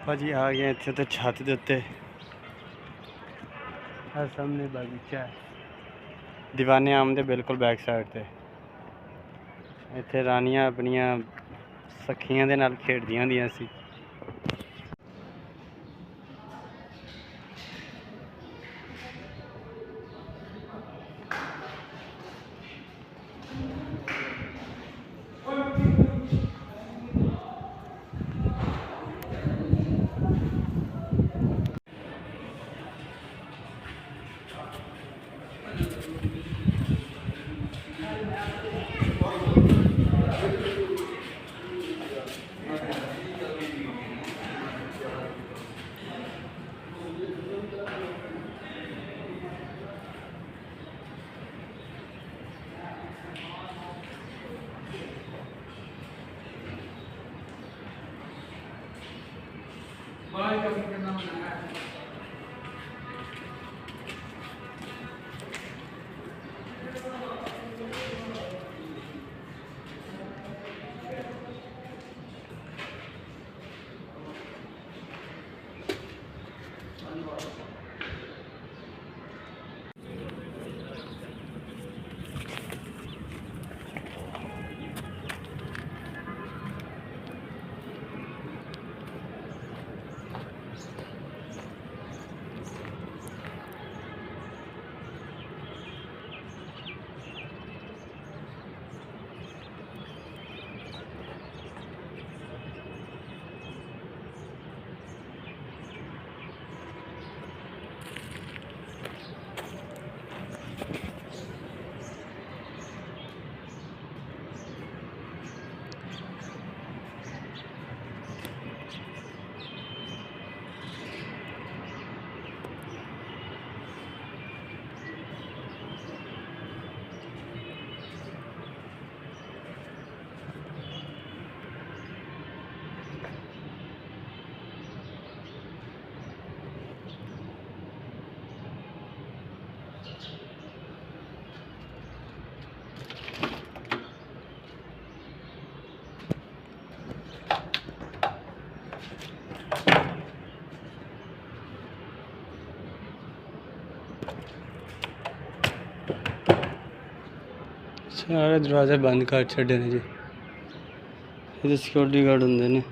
भाजी आ गए इतने तो छत के उत्ते सामने बगीचा है दीवाने आम दे बिल्कुल बैक साइड ते इत्थे रानियां अपनियां सखियां दे नाल खेडदियां होंदियां सी। सारे दरवाजे बंद कर छड़े ने जी, ये सिक्योरिटी गार्ड होंगे ने।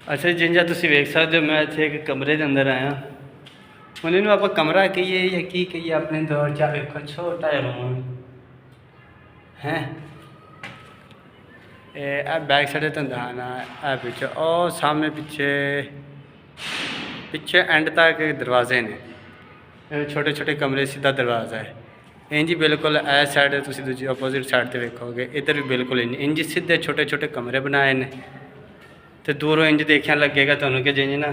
ਅੱਛਾ ਜਿੰਜਾ ਤੁਸੀਂ ਵੇਖ ਸਕਦੇ ਹੋ, ਮੈਂ ਇੱਥੇ ਇੱਕ ਕਮਰੇ ਦੇ ਅੰਦਰ ਆਇਆ। ਹੁਣ ਇਹਨੂੰ ਆਪਾਂ ਕਮਰਾ ਕਹੀਏ ਜਾਂ ਕੀ ਕਹੀਏ, ਆਪਣੇ ਦੌਰ 'ਚ ਆ ਵੇਖੋ ਛੋਟਾ ਜਿਹਾ ਰੂਮ ਹੈ। ਇਹ ਬੈਕ ਸਾਈਡ ਤੇ ਨਾ ਇਹ ਪਿੱਛੇ ਉਹ ਸਾਹਮਣੇ ਪਿੱਛੇ ਐਂਡ ਤੱਕ ਦਰਵਾਜ਼ੇ ਨੇ, छोटे छोटे कमरे, सीधा दरवाज़ा है। इंज बिल्कुल ए साइड तुम दूजी अपोजिट साइड पर वेखोगे, इधर भी बिल्कुल इंज सीधे छोटे छोटे कमरे बनाए ने। तो दूरों इंज देखने लगेगा तुहानू कि जिंज ना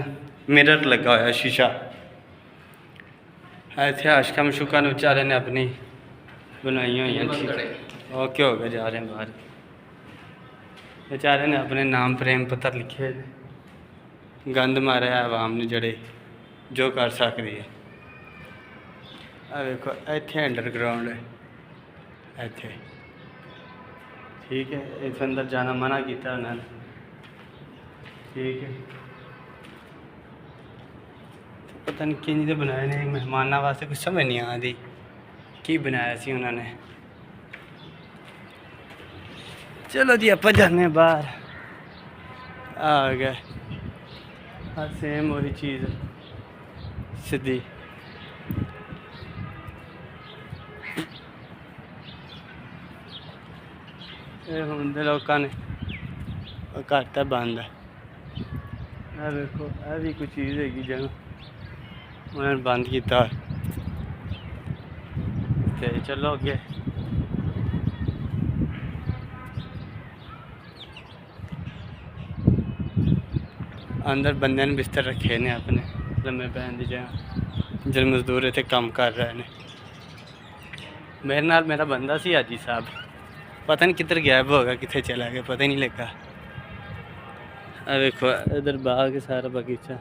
मिरर लगा होया शीशा। इत्थे आशका मशूका बेचारे ने अपनी बनाई हुई हैं। ओके हो गए, जा रहे हैं बाहर। बेचारे ने अपने नाम प्रेम पत्र लिखे, गंद मारे आवाम ने जड़े जो कर सकती है। आ देखो इत्थे अंडरग्राउंड है इत्थे, ठीक है। इस अंदर जाना मना किया उन्होंने, ठीक है। पता नहीं किंज दे बनाए ने मेहमानों वास्ते, कुछ समझ नहीं आती की बनाया सी उन्होंने। चलो जी आप जाने बाहर, आ गए सेम वही चीज़ सीधी। ਹੁਣ ਦੇ ਲੋਕਾਂ ਨੇ ਕਰਤਾ ਬੰਦ ਹੈ। ਇਹ ਵੇਖੋ ਇਹ ਵੀ ਕੋਈ ਚੀਜ਼ ਹੈਗੀ ਜਿਹਨੂੰ ਉਹਨਾਂ ਨੇ ਬੰਦ ਕੀਤਾ। ਤੇ ਚਲੋ ਅੱਗੇ। अंदर बंदे ने बिस्तर रखे ने अपने लम्बे पैन की जगह, जो मजदूर इतने काम कर रहे हैं। मेरे नाल मेरा बंदा सी हाजी साहब, पता नहीं किधर गायब होगा, कितने चला गया पता ही नहीं लगा। देखो इधर बाग सारा बगीचा।